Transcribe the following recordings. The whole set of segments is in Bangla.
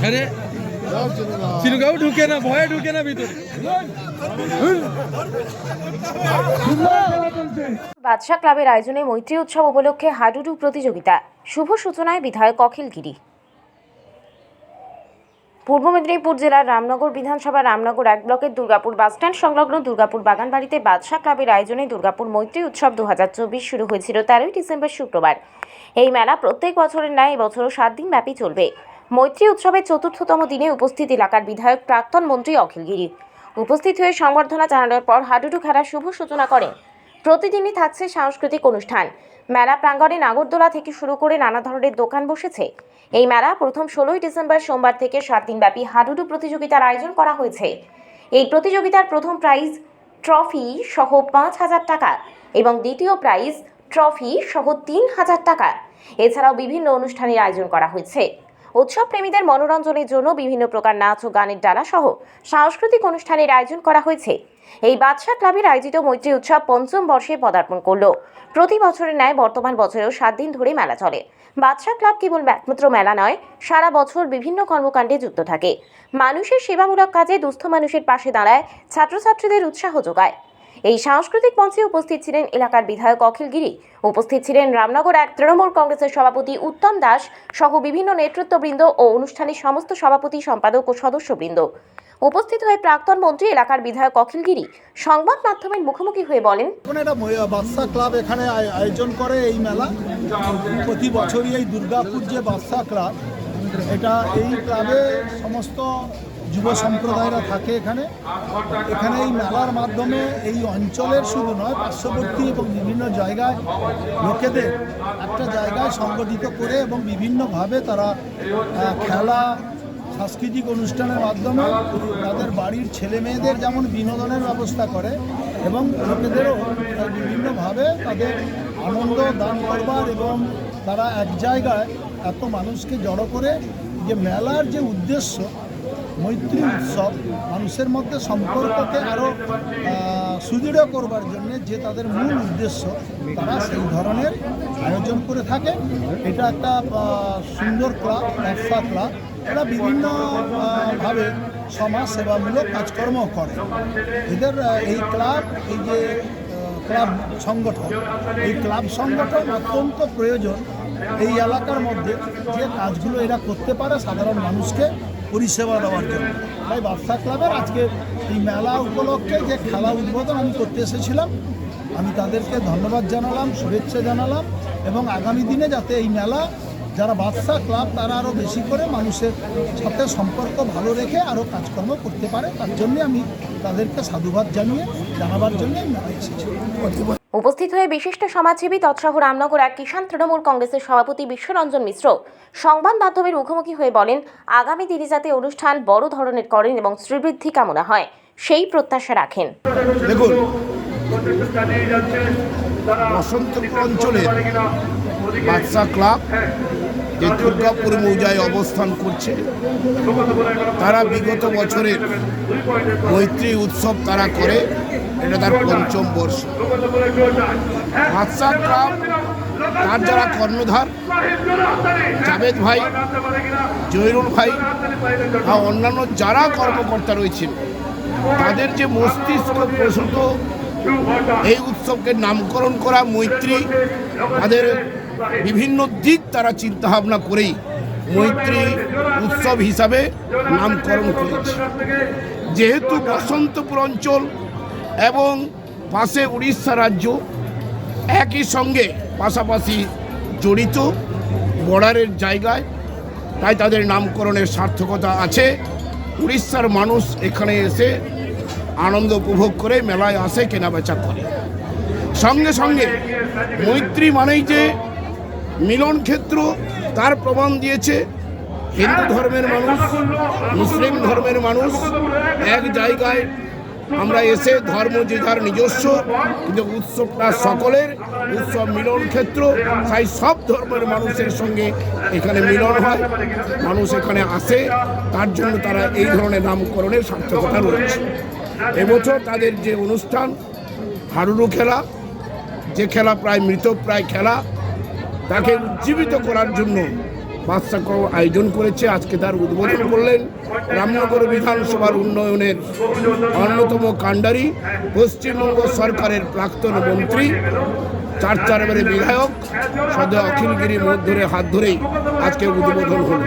আরে চিনুকাও ঢুকে না, ভয়ে ঢুকে না ভিতরে। বাদশা ক্লাবের আয়োজনে মৈত্রী উৎসব উপলক্ষে হাডুডু প্রতিযোগিতা, শুভ সূচনায় বিধায়ক অখিল গিরি। পূর্ব মেদিনীপুর জেলার রামনগর বিধানসভা রামনগর 1 ব্লকের দুর্গাপুর বাসস্ট্যান্ড সংলগ্ন দুর্গাপুর বাগানবাড়িতে বাদশা ক্লাবের আয়োজনে দুর্গাপুর মৈত্রী উৎসব 2024 শুরু হয়েছিল 13ই ডিসেম্বর শুক্রবার। এই মেলা প্রত্যেক বছরের ন্যায় এবছরও 7 দিন ব্যাপী চলবে। মৈত্রী উৎসবের চতুর্থতম দিনে উপস্থিত এলাকার বিধায়ক প্রাক্তন মন্ত্রী অখিল গিরি উপস্থিত হয়ে সংবর্ধনা জানানোর পর হাডুডু খেলার শুভ সূচনা করেন। প্রতিদিনই থাকছে সাংস্কৃতিক অনুষ্ঠান। মেলা প্রাঙ্গণে নাগরদোলা থেকে শুরু করে নানা ধরনের দোকান বসেছে। এই মেলা প্রথম 16ই ডিসেম্বর সোমবার থেকে 7 দিন ব্যাপী হাডুডু প্রতিযোগিতার আয়োজন করা হয়েছে। এই প্রতিযোগিতার প্রথম প্রাইজ ট্রফি সহ 5,000 টাকা এবং দ্বিতীয় প্রাইজ ট্রফি সহ 3,000 টাকা। এছাড়াও বিভিন্ন অনুষ্ঠানের আয়োজন করা হয়েছে। উৎসব প্রেমীদের মনোরঞ্জনের জন্য বিভিন্ন প্রকার নাচ ও গানের ডালা সহ সাংস্কৃতিক অনুষ্ঠানের আয়োজন করা হয়েছে। এই বাদশা ক্লাবের আয়োজিত মৈত্রী উৎসব 5ম বর্ষে পদার্পণ করল। প্রতি বছরের ন্যায় বর্তমান বছরেও 7 দিন ধরে মেলা চলে। বাদশা ক্লাব কেবল একমাত্র মেলা নয়, সারা বছর বিভিন্ন কর্মকাণ্ডে যুক্ত থাকে। মানুষের সেবামূলক কাজে দুস্থ মানুষের পাশে দাঁড়ায়, ছাত্রছাত্রীদের উৎসাহ যোগায়। এই সাংস্কৃতিক মঞ্চে উপস্থিত ছিলেন এলাকার বিধায়ক অখিল গিরি, উপস্থিত ছিলেন রামনগর 1 তৃণমূল কংগ্রেসের সভাপতি উত্তম দাস সহ বিভিন্ন নেতৃত্ববৃন্দ ও অনুষ্ঠানের সমস্ত সভাপতি, সম্পাদক ও সদস্যবৃন্দ। উপস্থিত হয়ে প্রাক্তন মন্ত্রী এলাকার বিধায়ক অখিল গিরি সংবাদ মাধ্যমের মুখোমুখি হয়ে বলেন, বাদশা ক্লাব এখানে আয়োজন করে এই মেলা। প্রতি বছরই এই দুর্গাপুর যে বাদশা ক্লাব, এটা এই ক্লাবে সমস্ত যুব সম্প্রদায়রা থাকে এখানে। এই মেলার মাধ্যমে এই অঞ্চলের শুধু নয়, পার্শ্ববর্তী এবং বিভিন্ন জায়গায় লোকেদের একটা জায়গায় সংগঠিত করে এবং বিভিন্নভাবে তারা খেলা, সাংস্কৃতিক অনুষ্ঠানের মাধ্যমে তাদের বাড়ির ছেলে মেয়েদের যেমন বিনোদনের ব্যবস্থা করে এবং লোকেদেরও বিভিন্নভাবে তাদের আনন্দ দান করবার এবং তারা এক জায়গায় এত মানুষকে জড়ো করে যে মেলার যে উদ্দেশ্য মৈত্রী উৎসব, মানুষের মধ্যে সম্পর্ককে আরও সুদৃঢ় করবার জন্যে যে তাদের মূল উদ্দেশ্য, তারা সেই ধরনের আয়োজন করে থাকে। এটা একটা সুন্দর ক্লাব, বাদশা ক্লাব। এরা বিভিন্নভাবে সমাজ সেবামূলক কাজকর্ম করে। এদের এই ক্লাব, এই যে ক্লাব সংগঠন, এই ক্লাব সংগঠন অত্যন্ত প্রয়োজন এই এলাকার মধ্যে, যে কাজগুলো এরা করতে পারে সাধারণ মানুষকে পরিষেবা দেওয়ার জন্য। তাই বাদশা ক্লাবের আজকে এই মেলা উপলক্ষে যে খেলা উদ্বোধন আমি করতে এসেছিলাম, আমি তাদেরকে ধন্যবাদ জানালাম, শুভেচ্ছা জানালাম এবং আগামী দিনে যাতে এই মেলা যারা বাদশা ক্লাব তারা আরও বেশি করে মানুষের সাথে সম্পর্ক ভালো রেখে আরও কাজকর্ম করতে পারে, তার জন্য আমি তাদেরকে সাধুবাদ জানাবার জন্য মেলায় এসেছি। উপস্থিত হয়ে বিশিষ্ট সমাজসেবী তৎসহ রামনগর 1 কিষাণ তৃণমূল কংগ্রেসের সভাপতি বিশ্বরঞ্জন মিশ্র সংবাদ মাধ্যমের মুখোমুখি হয়ে বলেন, আগামী দিনে যাতে অনুষ্ঠান বড় ধরনের করেন এবং শ্রীবৃদ্ধি কামনা হয় সেই প্রত্যাশা রাখেন। দেখুন, বসন্তপুর অঞ্চলের বাদশা ক্লাব যে দুর্গাপুর মৌজায় অবস্থান করছে, তারা বিগত বছরের মৈত্রী উৎসব তারা করে, এটা তার 5ম বর্ষ। বাদশা ক্লাব তার যারা কর্ণধার জাভেদ ভাই, জহিরুল ভাই বা অন্যান্য যারা কর্মকর্তা রয়েছেন, তাদের যে মস্তিষ্ক প্রসূত এই উৎসবকে নামকরণ করা মৈত্রী, তাদের বিভিন্ন দিক তারা চিন্তাভাবনা করেই মৈত্রী উৎসব হিসাবে নামকরণ করেছে। যেহেতু বসন্তপুর অঞ্চল এবং পাশে উড়িষ্যা রাজ্য একই সঙ্গে পাশাপাশি জড়িত বর্ডারের জায়গায়, তাই তাদের নামকরণের সার্থকতা আছে। উড়িষ্যার মানুষ এখানে এসে আনন্দ উপভোগ করে, মেলায় আসে, কেনাবেচা করে। সঙ্গে সঙ্গে মৈত্রী মানেই যে মিলন ক্ষেত্র, তার প্রমাণ দিয়েছে হিন্দু ধর্মের মানুষ, মুসলিম ধর্মের মানুষ এক জায়গায় আমরা এসে, ধর্ম যে যার নিজস্ব, কিন্তু উৎসবটা সকলের উৎসব, মিলন ক্ষেত্র। তাই সব ধর্মের মানুষের সঙ্গে এখানে মিলন হয়, মানুষ এখানে আসে, তার জন্য তারা এই ধরনের নামকরণের সার্থকতা রয়েছে। এবছর তাদের যে অনুষ্ঠান হাডুডু খেলা, যে খেলা প্রায় মৃতপ্রায় খেলা, তাকে উজ্জীবিত করার জন্য বাদশা ক্লাব আয়োজন করেছে। আজকে তার উদ্বোধন করলেন রামনগর বিধানসভার উন্নয়নের অন্যতম কাণ্ডারি, পশ্চিমবঙ্গ সরকারের প্রাক্তন মন্ত্রী, চারবারের বিধায়ক সদ্য অখিলগিরি মধ্যরে হাত ধরেই আজকে উদ্বোধন হলো।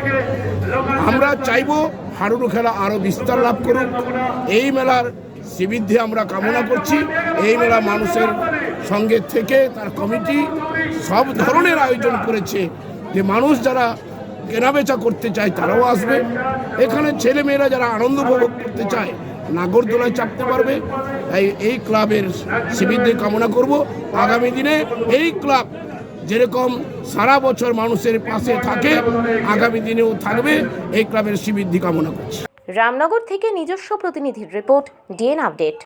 আমরা চাইব হাডুডু খেলা আরও বিস্তার লাভ করুক। এই মেলার শ্রীবৃদ্ধি আমরা কামনা করছি। এই মেলা মানুষের সঙ্গে থেকে তার কমিটি সব ধরনের আয়োজন করেছে, যে মানুষ যারা কেনাবেচা করতে চায় তারাও আসবে। এখানে ছেলেমেয়েরা যারা আনন্দ উপভোগ করতে চায় নাগরদোলায় চাপতে পারবে। তাই এই ক্লাবের শ্রীবৃদ্ধি কামনা করব। আগামী দিনে এই ক্লাব যেরকম সারা বছর মানুষের পাশে থাকে, আগামী দিনেও থাকবে। এই ক্লাবের শ্রীবৃদ্ধি কামনা করছি। রামনগর থেকে নিজস্ব প্রতিনিধির রিপোর্ট, ডিএন আপডেট।